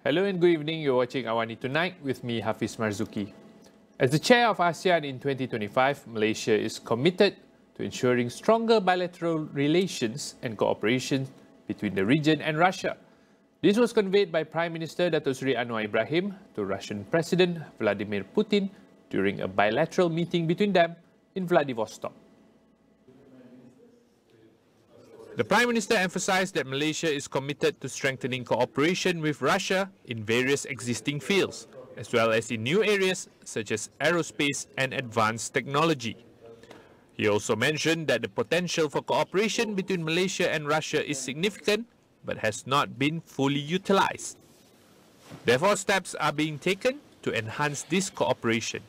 Hello and good evening. You're watching AWANI Tonight with me, Hafiz Marzukh. As the chair of ASEAN in 2025, Malaysia is committed to ensuring stronger bilateral relations and cooperation between the region and Russia. This was conveyed by Prime Minister Datuk Seri Anwar Ibrahim to Russian President Vladimir Putin during a bilateral meeting between them in Vladivostok. The Prime Minister emphasized that Malaysia is committed to strengthening cooperation with Russia in various existing fields, as well as in new areas such as aerospace and advanced technology. He also mentioned that the potential for cooperation between Malaysia and Russia is significant but has not been fully utilized. Therefore, steps are being taken to enhance this cooperation.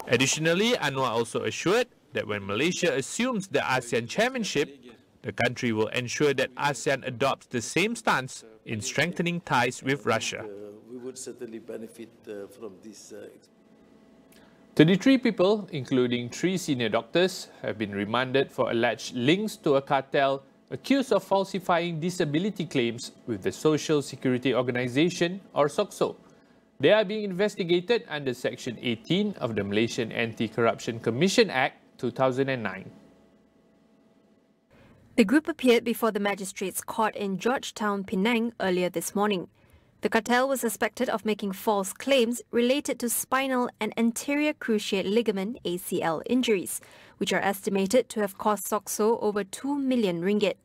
Additionally, Anwar also assured that when Malaysia assumes the ASEAN chairmanship, the country will ensure that ASEAN adopts the same stance in strengthening ties with Russia. We would certainly benefit from this. 33 people, including 3 senior doctors, have been remanded for alleged links to a cartel accused of falsifying disability claims with the Social Security Organisation, or SOCSO. They are being investigated under Section 18 of the Malaysian Anti-Corruption Commission Act 2009. The group appeared before the magistrates' court in Georgetown, Penang earlier this morning. The cartel was suspected of making false claims related to spinal and anterior cruciate ligament ACL injuries, which are estimated to have cost SOCSO over 2 million ringgit.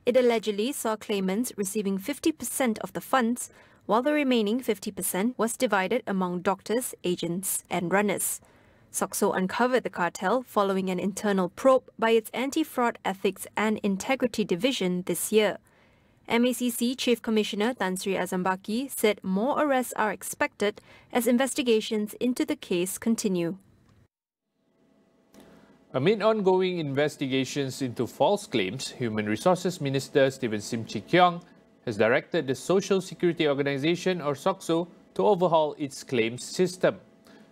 It allegedly saw claimants receiving 50% of the funds, while the remaining 50% was divided among doctors, agents and runners. SOCSO uncovered the cartel following an internal probe by its Anti-Fraud Ethics and Integrity Division this year. MACC Chief Commissioner Tan Sri Azambaki said more arrests are expected as investigations into the case continue. Amid ongoing investigations into false claims, Human Resources Minister Stephen Sim Chee Kiong has directed the Social Security Organisation, or SOCSO, to overhaul its claims system.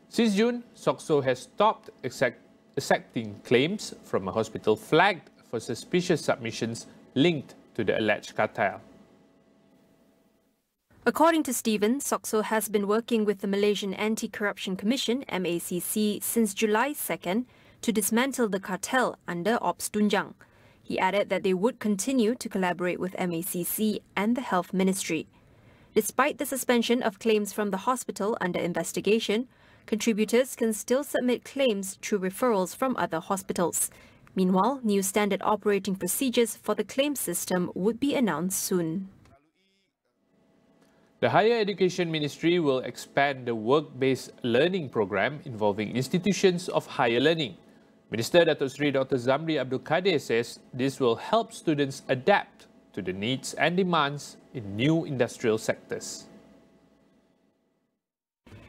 Since June, SOCSO has stopped accepting claims from a hospital flagged for suspicious submissions linked to the alleged cartel. According to Stephen, SOCSO has been working with the Malaysian Anti-Corruption Commission, MACC, since July 2nd to dismantle the cartel under Ops Tunjang. He added that they would continue to collaborate with MACC and the Health Ministry. Despite the suspension of claims from the hospital under investigation, contributors can still submit claims through referrals from other hospitals. Meanwhile, new standard operating procedures for the claim system would be announced soon. The Higher Education Ministry will expand the work-based learning program involving institutions of higher learning. Minister Datuk Seri Dr. Zamri Abdul Kadir says this will help students adapt to the needs and demands in new industrial sectors.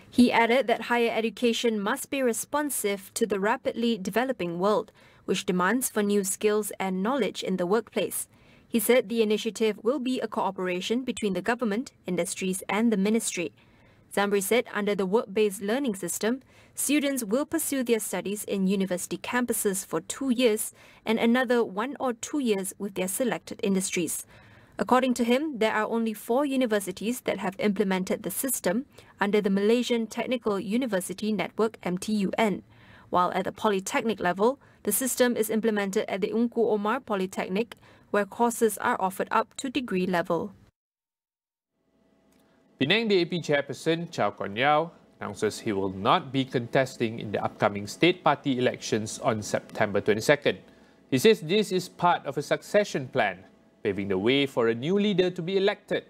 He added that higher education must be responsive to the rapidly developing world, which demands for new skills and knowledge in the workplace. He said the initiative will be a cooperation between the government, industries and the ministry. Zamri said under the work-based learning system, students will pursue their studies in university campuses for 2 years and another 1 or 2 years with their selected industries. According to him, there are only 4 universities that have implemented the system under the Malaysian Technical University Network MTUN, while at the polytechnic level, the system is implemented at the Unku Omar Polytechnic, where courses are offered up to degree level. Penang DAP Chairperson Chow Kon Yeow announces he will not be contesting in the upcoming state party elections on September 22nd. He says this is part of a succession plan, paving the way for a new leader to be elected.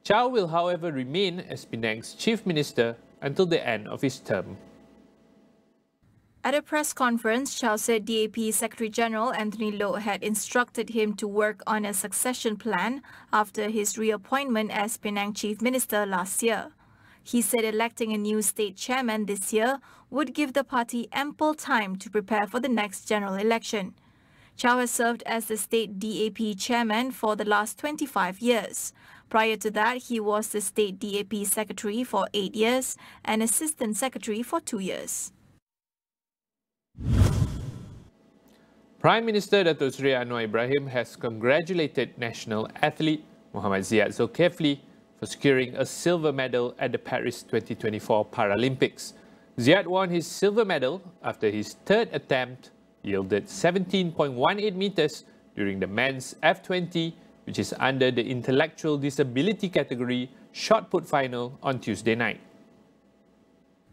Chow will, however, remain as Penang's Chief Minister until the end of his term. At a press conference, Chow said DAP Secretary General Anthony Loh had instructed him to work on a succession plan after his reappointment as Penang Chief Minister last year. He said electing a new state chairman this year would give the party ample time to prepare for the next general election. Chow has served as the state DAP chairman for the last 25 years. Prior to that, he was the state DAP secretary for 8 years and assistant secretary for 2 years. Prime Minister Datuk Seri Anwar Ibrahim has congratulated national athlete Muhammad Ziyad Zulkifli for securing a silver medal at the Paris 2024 Paralympics. Ziad won his silver medal after his third attempt yielded 17.18 meters during the men's F20, which is under the intellectual disability category, shot put final on Tuesday night.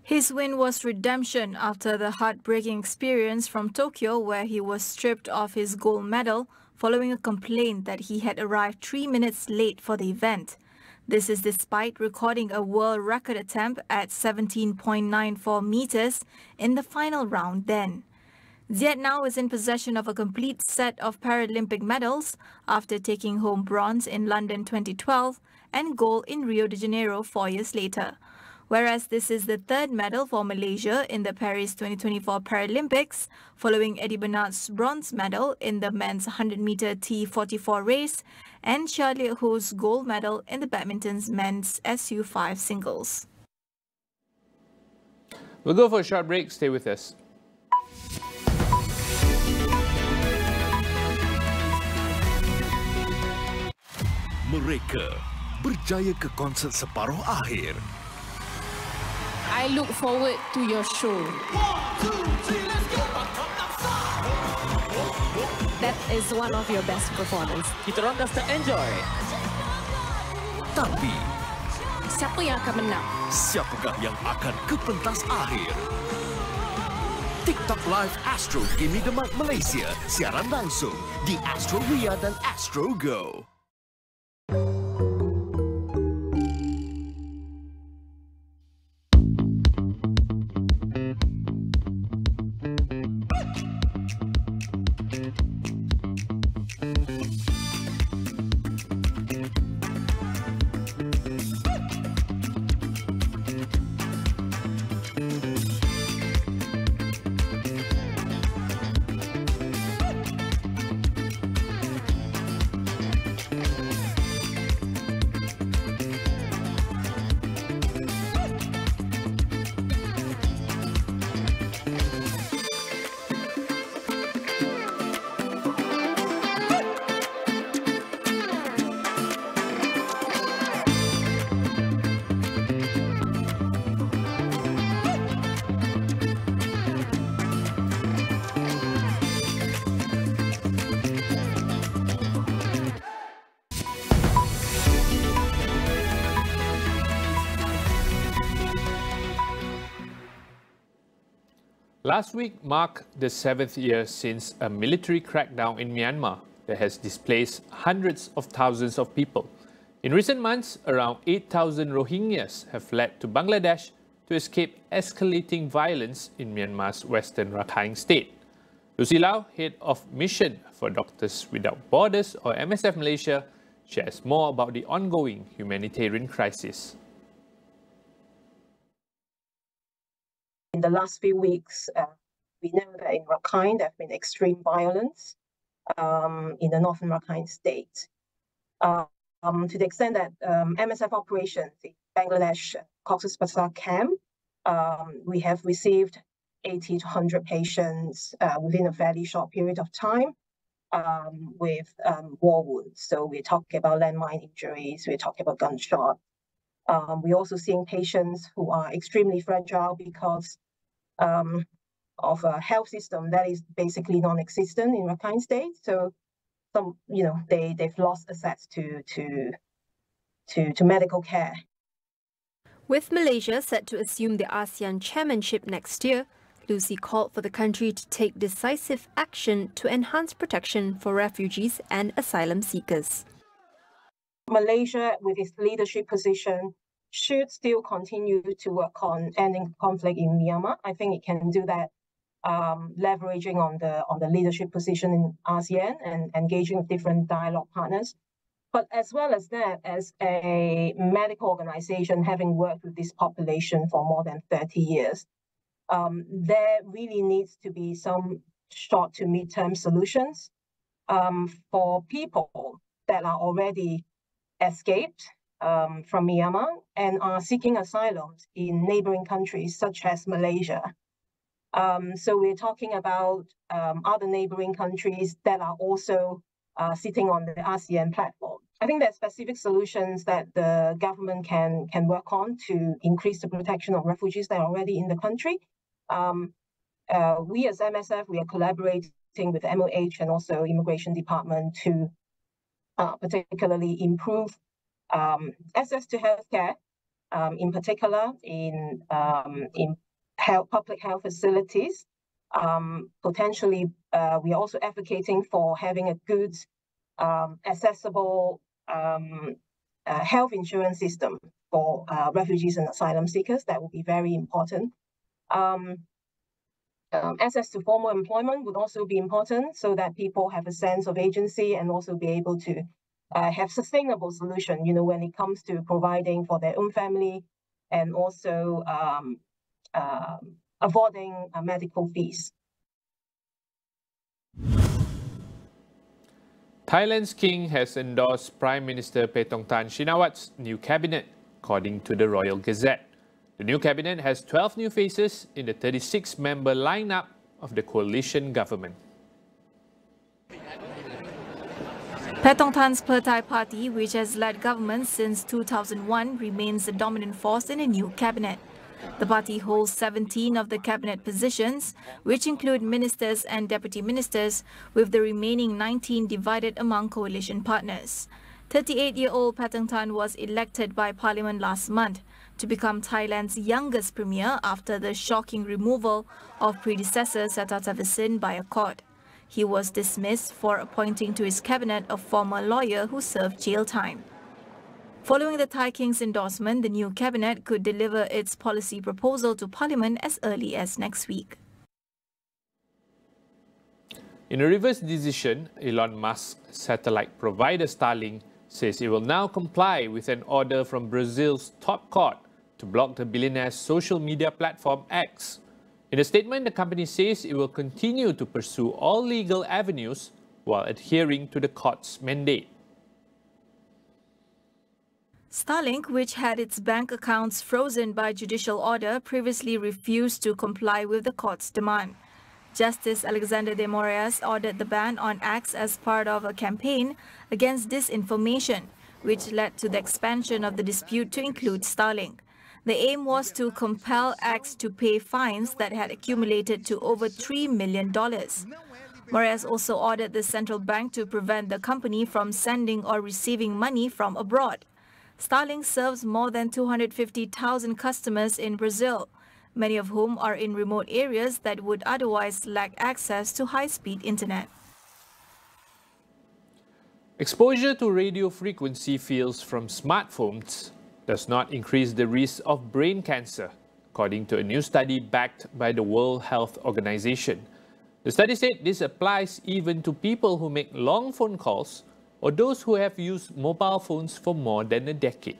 His win was redemption after the heartbreaking experience from Tokyo, where he was stripped of his gold medal following a complaint that he had arrived 3 minutes late for the event. This is despite recording a world record attempt at 17.94 meters in the final round then. Ziad now is in possession of a complete set of Paralympic medals after taking home bronze in London 2012 and gold in Rio de Janeiro 4 years later. Whereas this is the third medal for Malaysia in the Paris 2024 Paralympics, following Eddie Bernard's bronze medal in the men's 100-meter T44 race and Charlie Ho's gold medal in the badminton's men's SU5 singles. We'll go for a short break. Stay with us. Mereka berjaya ke konsert separuh akhir. I look forward to your show. 1, 2, 3, let's go. That is one of your best performance. Kita orang dah start enjoy. Tapi, siapa yang akan menang? Siapakah yang akan ke pentas akhir? TikTok Live Astro Gimme the Mic Malaysia siaran langsung di Astro Ria dan Astro Go. Last week marked the 7th year since a military crackdown in Myanmar that has displaced hundreds of thousands of people. In recent months, around 8,000 Rohingyas have fled to Bangladesh to escape escalating violence in Myanmar's western Rakhine state. Lucy Lau, head of mission for Doctors Without Borders or MSF Malaysia, shares more about the ongoing humanitarian crisis. In the last few weeks, we know that in Rakhine there have been extreme violence in the northern Rakhine state. To the extent that MSF operations in Bangladesh Cox's Bazar camp, we have received 80 to 100 patients within a fairly short period of time with war wounds. So we're talking about landmine injuries, we're talking about gunshot. We're also seeing patients who are extremely fragile because of a health system that is basically non-existent in Rakhine State. So some, they've lost access to medical care. With Malaysia set to assume the ASEAN chairmanship next year, Lucy called for the country to take decisive action to enhance protection for refugees and asylum seekers. Malaysia, with its leadership position, should still continue to work on ending conflict in Myanmar. I think it can do that leveraging on the leadership position in ASEAN and engaging with different dialogue partners. But as well as that, as a medical organization having worked with this population for more than 30 years, there really needs to be some short to mid-term solutions for people that are already escaped from Myanmar and are seeking asylum in neighboring countries such as Malaysia. So we're talking about other neighboring countries that are also sitting on the ASEAN platform. I think there are specific solutions that the government can work on to increase the protection of refugees that are already in the country. We as MSF, we are collaborating with MOH and also Immigration Department to particularly improve access to healthcare, in particular in public health facilities. Potentially, we are also advocating for having a good, accessible health insurance system for refugees and asylum seekers. That would be very important. Access to formal employment would also be important so that people have a sense of agency and also be able to have sustainable solution, when it comes to providing for their own family and also avoiding medical fees. Thailand's king has endorsed Prime Minister Paetongtarn Shinawat's new cabinet, according to the Royal Gazette. The new cabinet has 12 new faces in the 36-member lineup of the coalition government. Paetongtarn's Pertai party, which has led government since 2001, remains the dominant force in a new cabinet. The party holds 17 of the cabinet positions, which include ministers and deputy ministers, with the remaining 19 divided among coalition partners. 38-year-old Paetongtarn was elected by Parliament last month to become Thailand's youngest premier after the shocking removal of predecessor Seta Thavisin by a court. He was dismissed for appointing to his cabinet a former lawyer who served jail time. Following the Thai king's endorsement, the new cabinet could deliver its policy proposal to Parliament as early as next week. In a reverse decision, Elon Musk's satellite provider Starlink says it will now comply with an order from Brazil's top court to block the billionaire's social media platform X. In a statement, the company says it will continue to pursue all legal avenues while adhering to the court's mandate. Starlink, which had its bank accounts frozen by judicial order, previously refused to comply with the court's demand. Justice Alexander de Moraes ordered the ban on X as part of a campaign against disinformation, which led to the expansion of the dispute to include Starlink. The aim was to compel X to pay fines that had accumulated to over $3 million. Moraes also ordered the central bank to prevent the company from sending or receiving money from abroad. Starlink serves more than 250,000 customers in Brazil, many of whom are in remote areas that would otherwise lack access to high-speed internet. Exposure to radio frequency fields from smartphones does not increase the risk of brain cancer, according to a new study backed by the World Health Organization. The study said this applies even to people who make long phone calls or those who have used mobile phones for more than a decade.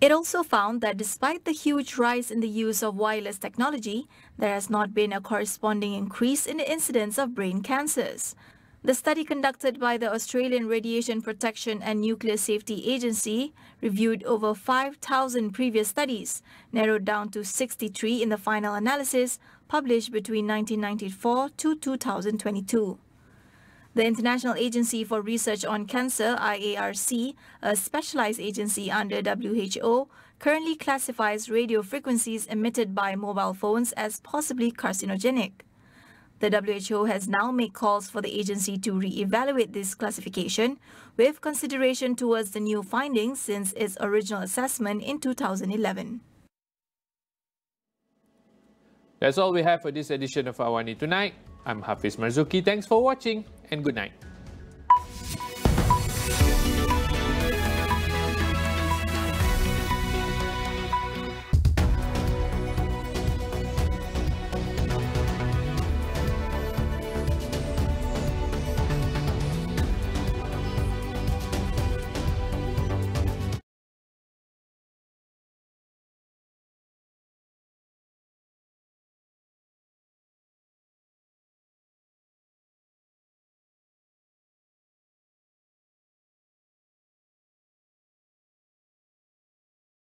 It also found that despite the huge rise in the use of wireless technology, there has not been a corresponding increase in the incidence of brain cancers. The study conducted by the Australian Radiation Protection and Nuclear Safety Agency reviewed over 5,000 previous studies, narrowed down to 63 in the final analysis published between 1994 to 2022. The International Agency for Research on Cancer, IARC, a specialized agency under WHO, currently classifies radio frequencies emitted by mobile phones as possibly carcinogenic. The WHO has now made calls for the agency to re-evaluate this classification with consideration towards the new findings since its original assessment in 2011. That's all we have for this edition of AWANI Tonight. I'm Hafiz Marzukh. Thanks for watching and good night.